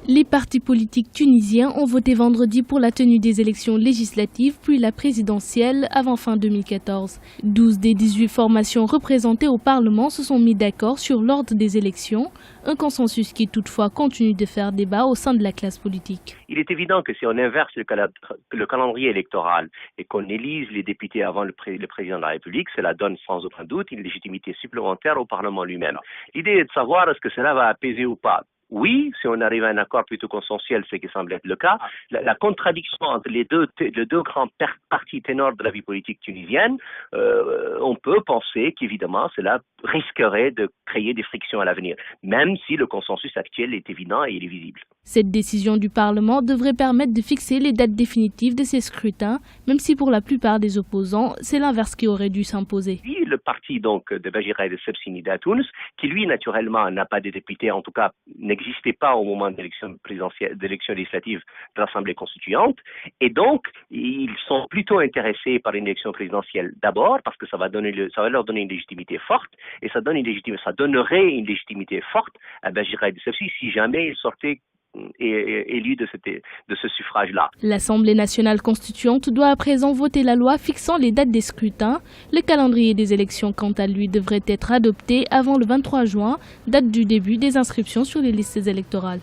Les partis politiques tunisiens ont voté vendredi pour la tenue des élections législatives puis la présidentielle avant fin 2014. 12 des 18 formations représentées au Parlement se sont mis d'accord sur l'ordre des élections, un consensus qui toutefois continue de faire débat au sein de la classe politique. Il est évident que si on inverse le calendrier électoral et qu'on élise les députés avant le président de la République, cela donne sans aucun doute une légitimité supplémentaire au Parlement lui-même. L'idée est de savoir est-ce que cela va apaiser ou pas. Oui, si on arrive à un accord plutôt consensuel, ce qui semble être le cas, la contradiction entre les deux grands partis ténors de la vie politique tunisienne, on peut penser qu'évidemment cela risquerait de créer des frictions à l'avenir, même si le consensus actuel est évident et il est visible. Cette décision du Parlement devrait permettre de fixer les dates définitives de ces scrutins, même si pour la plupart des opposants, c'est l'inverse qui aurait dû s'imposer. Le parti donc de Bajira et de Sebsini d'Atouns, qui lui naturellement n'a pas de députés, en tout cas n'existait pas au moment de d'élection législative de l'Assemblée constituante, et donc ils sont plutôt intéressés par une élection présidentielle d'abord parce que ça va leur donner une légitimité forte, et ça donnerait une légitimité forte à Bajira et de Sebsini si jamais ils sortaient élu de ce suffrage-là. L'Assemblée nationale constituante doit à présent voter la loi fixant les dates des scrutins. Le calendrier des élections, quant à lui, devrait être adopté avant le 23 juin, date du début des inscriptions sur les listes électorales.